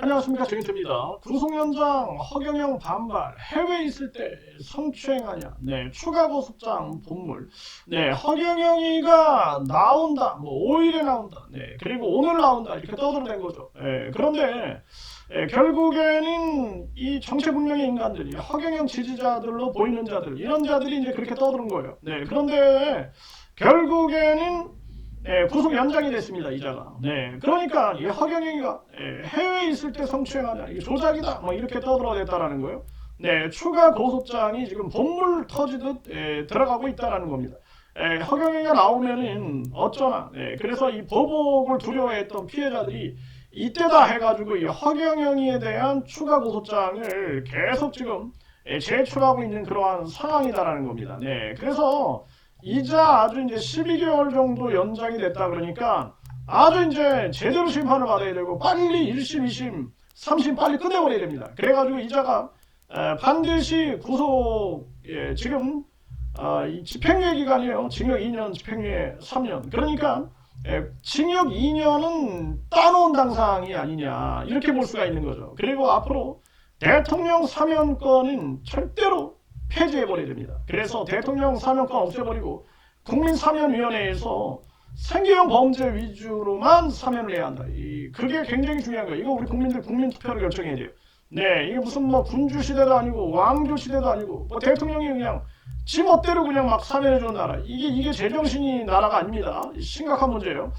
안녕하십니까, 정인태입니다. 구속연장 허경영 반발, 해외에 있을 때 성추행하냐, 추가 고소장 본물, 허경영이가 나온다, 5일에 나온다, 그리고 오늘 나온다, 이렇게 떠들어댄 거죠. 그런데 결국에는 이 정체불명의 인간들이 허경영 지지자들로 보이는 자들, 이런 자들이 이제 그렇게 떠드는 거예요. 그런데 결국에는 구속 연장이 됐습니다, 이자가. 그러니까 이 허경영이가 해외에 있을 때 성추행하냐, 이게 조작이다, 이렇게 떠들어댔다라는 거예요. 추가 고소장이 지금 본물 터지듯 들어가고 있다라는 겁니다. 허경영이가 나오면은 어쩌나. 그래서 이 보복을 두려워했던 피해자들이 이때다 해가지고 이 허경영이에 대한 추가 고소장을 계속 지금 제출하고 있는 그러한 상황이다라는 겁니다. 그래서 이자 아주 이제 12개월 정도 연장이 됐다 그러니까 아주 이제 제대로 심판을 받아야 되고 빨리 1심, 2심, 3심 빨리 끝내버려야 됩니다. 그래가지고 이자가 반드시 구속, 지금 이 집행유예 기간이에요. 징역 2년, 집행유예 3년. 그러니까 징역 2년은 따놓은 당상이 아니냐, 이렇게 볼 수가 있는 거죠. 그리고 앞으로 대통령 사면권은 절대로 폐지해버려야 됩니다. 그래서 대통령 사면권 없애버리고 국민사면위원회에서 생계형 범죄 위주로만 사면을 해야 한다. 그게 굉장히 중요한 거예요. 이거 우리 국민들 국민투표로 결정해야 돼요. 이게 무슨 군주시대도 아니고 왕조시대도 아니고 대통령이 그냥 지 멋대로 그냥 막 사면해주는 나라. 이게 제정신이 나라가 아닙니다. 심각한 문제예요.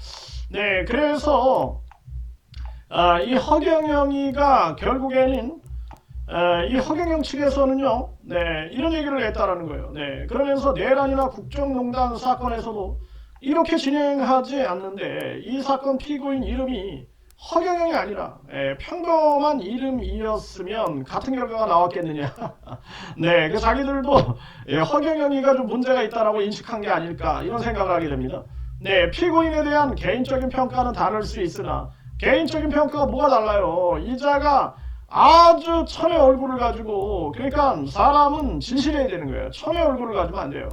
그래서 이 허경영이가 결국에는 이 허경영 측에서는요, 이런 얘기를 했다라는 거예요. 그러면서 내란이나 국정농단 사건에서도 이렇게 진행하지 않는데 이 사건 피고인 이름이 허경영이 아니라 평범한 이름이었으면 같은 결과가 나왔겠느냐. 그 자기들도 허경영이가 좀 문제가 있다라고 인식한 게 아닐까, 이런 생각을 하게 됩니다. 피고인에 대한 개인적인 평가는 다를 수 있으나 개인적인 평가가 뭐가 달라요. 이자가 아주 천의 얼굴을 가지고, 그러니까 사람은 진실해야 되는 거예요. 천의 얼굴을 가지면 안 돼요.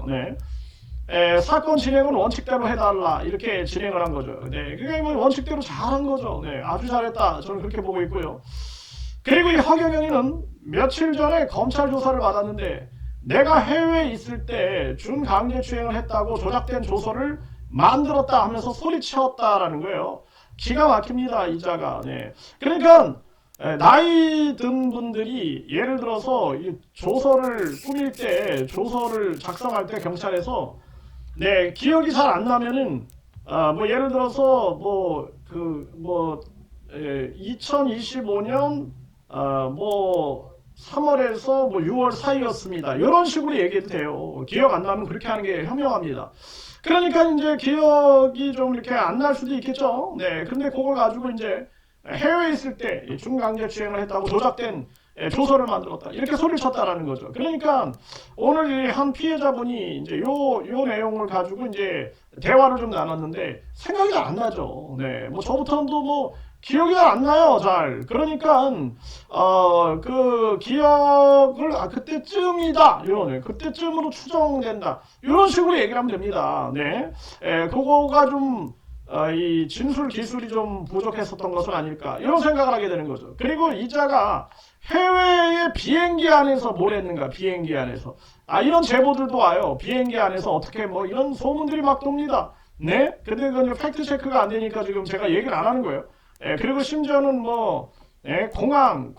사건 진행은 원칙대로 해달라, 이렇게 진행을 한 거죠. 그게 원칙대로 잘한 거죠. 아주 잘했다, 저는 그렇게 보고 있고요. 그리고 이 허경영이는 며칠 전에 검찰 조사를 받았는데 내가 해외에 있을 때 준강제추행을 했다고 조작된 조서를 만들었다 하면서 소리치었다라는 거예요. 기가 막힙니다, 이자가. 그러니까 나이 든 분들이 예를 들어서 이 조서를 꾸밀 때, 조서를 작성할 때 경찰에서 기억이 잘 안 나면은 예를 들어서 2025년 3월에서 6월 사이였습니다, 이런 식으로 얘기해도 돼요. 기억 안 나면 그렇게 하는 게 현명합니다. 그러니까 이제 기억이 좀 이렇게 안 날 수도 있겠죠. 근데 그걸 가지고 이제 해외에 있을 때 중강제추행을 했다고 조작된 조서를 만들었다, 이렇게 소리를 쳤다라는 거죠. 그러니까 오늘 한 피해자분이 이제 요 내용을 가지고 이제 대화를 좀 나눴는데 생각이 잘 안 나죠. 저부터도 기억이 잘 안 나요, 잘. 그러니까 그 기억을 그때쯤이다, 그때쯤으로 추정된다, 이런 식으로 얘기를 하면 됩니다. 그거가 좀 이 진술 기술이 좀 부족했었던 것은 아닐까, 이런 생각을 하게 되는 거죠. 그리고 이자가 해외의 비행기 안에서 뭘 했는가, 비행기 안에서 이런 제보들도 와요. 비행기 안에서 어떻게 이런 소문들이 막 돕니다. 근데 그건 팩트 체크가 안 되니까 지금 제가 얘기를 안 하는 거예요. 그리고 심지어는 공항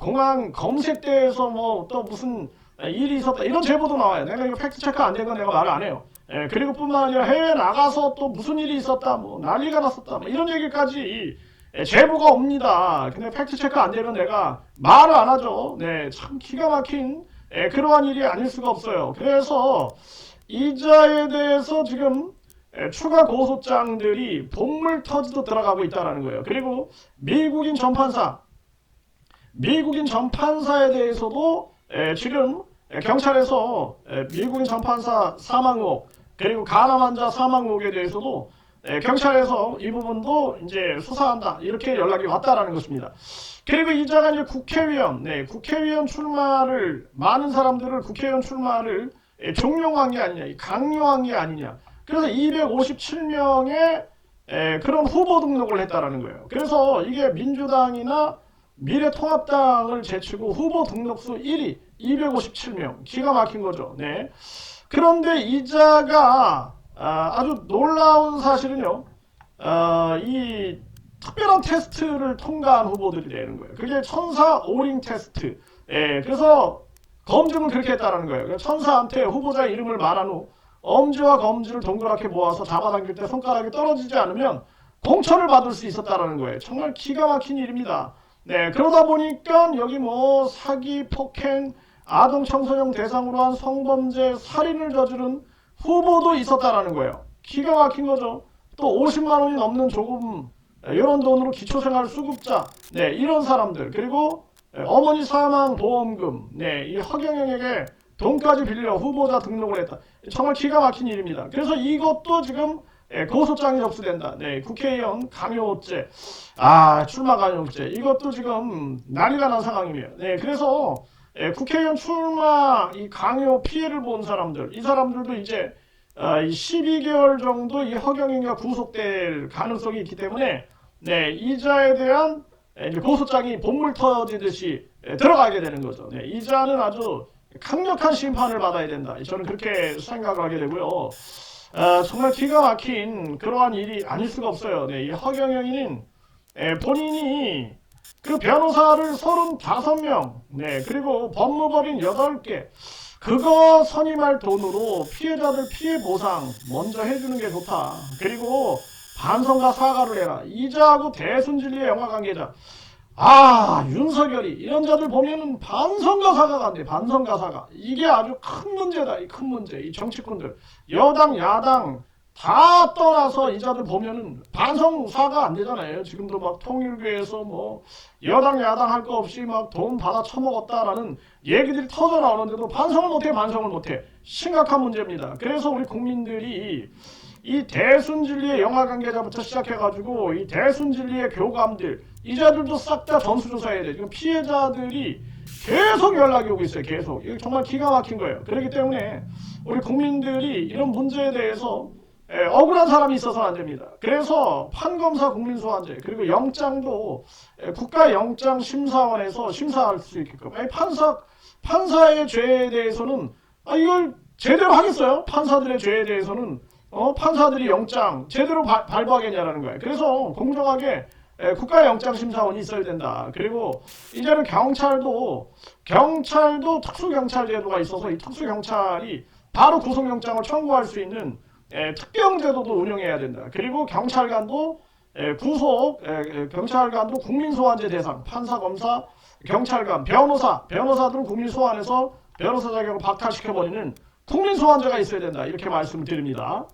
검색대에서 또 무슨 일이 있었다, 이런 제보도 나와요. 내가 이거 팩트 체크 안 된 건 내가 말을 안 해요. 그리고 뿐만 아니라 해외에 나가서 또 무슨 일이 있었다, 난리가 났었다, 이런 얘기까지 제보가 옵니다. 근데 팩트 체크 안 되면 내가 말을 안 하죠. 참 기가 막힌 그러한 일이 아닐 수가 없어요. 그래서 이자에 대해서 지금 추가 고소장들이 본물 터지도 들어가고 있다는 거예요. 그리고 미국인 전판사에 대해서도 지금 경찰에서 미국인 전판사 사망 의혹, 그리고 간암 환자 사망 의혹에 대해서도 경찰에서 이 부분도 이제 수사한다, 이렇게 연락이 왔다라는 것입니다. 그리고 이자가 이제 국회의원 출마를, 많은 사람들을 국회의원 출마를 종용한 게 아니냐, 강요한 게 아니냐. 그래서 257명의 그런 후보 등록을 했다라는 거예요. 그래서 이게 민주당이나 미래통합당을 제치고 후보 등록수 1위 257명. 기가 막힌 거죠. 네. 그런데 이자가 아주 놀라운 사실은요. 이 특별한 테스트를 통과한 후보들이 되는 거예요. 그게 천사 오링 테스트. 예, 그래서 검증을 그렇게 했다는 거예요. 천사한테 후보자 이름을 말한 후 엄지와 검지를 동그랗게 모아서 잡아당길 때 손가락이 떨어지지 않으면 공천을 받을 수 있었다는 거예요. 정말 기가 막힌 일입니다. 네, 그러다 보니까 여기 뭐 사기, 폭행, 아동 청소년 대상으로 한 성범죄, 살인을 저지른 후보도 있었다라는 거예요. 기가 막힌 거죠. 또 50만 원이 넘는 조금 이런 돈으로 기초생활 수급자, 네, 이런 사람들, 그리고 어머니 사망 보험금, 네, 이 허경영에게 돈까지 빌려 후보자 등록을 했다. 정말 기가 막힌 일입니다. 그래서 이것도 지금 고소장이 접수된다. 네, 국회의원 강요죄, 출마 강요죄, 이것도 지금 난리가 난 상황이에요. 네, 그래서 국회의원 출마 이 강요 피해를 본 사람들, 이 사람들도 이제 12개월 정도 이 허경영과 구속될 가능성이 있기 때문에 네, 이자에 대한 고소장이 본물 터지듯이 들어가게 되는 거죠. 네, 이자는 아주 강력한 심판을 받아야 된다. 저는 그렇게 생각을 하게 되고요. 정말 기가 막힌 그러한 일이 아닐 수가 없어요. 네, 이 허경영이는 본인이 그 변호사를 35명, 네, 그리고 법무법인 8개, 그거 선임할 돈으로 피해자들 피해 보상 먼저 해주는 게 좋다. 그리고 반성과 사과를 해라. 이자하고 대순진리의 영화 관계자. 윤석열이 이런 자들 보면은 반성과 사과가 안 돼. 반성과 사과. 이게 아주 큰 문제다. 이 큰 문제. 이 정치꾼들. 여당, 야당 다 떠나서 이 자들 보면은 반성 사과 안 되잖아요. 지금도 막 통일교에서 뭐 여당, 야당 할 거 없이 막 돈 받아 처먹었다라는 얘기들이 터져 나오는데도 반성을 못해. 심각한 문제입니다. 그래서 우리 국민들이 이 대순진리의 영화 관계자부터 시작해가지고 이 대순진리의 교감들, 이 자들도 싹 다 전수조사해야 돼. 지금 피해자들이 계속 연락이 오고 있어요. 계속. 이거 정말 기가 막힌 거예요. 그렇기 때문에 우리 국민들이 이런 문제에 대해서 억울한 사람이 있어서는 안 됩니다. 그래서 판검사 국민소환제, 그리고 영장도 국가영장심사원에서 심사할 수 있게끔. 판사의 죄에 대해서는 이걸 제대로 하겠어요? 판사들의 죄에 대해서는 판사들이 영장 제대로 발부하겠냐라는 거예요. 그래서 공정하게 국가영장심사원이 있어야 된다. 그리고 이제는 경찰도 특수경찰 제도가 있어서 이 특수경찰이 바로 구속영장을 청구할 수 있는 특경제도도 운영해야 된다. 그리고 경찰관도 경찰관도 국민소환제 대상, 판사, 검사, 경찰관, 변호사들은 국민소환해서 변호사 자격을 박탈시켜버리는 국민소환제가 있어야 된다. 이렇게 말씀드립니다.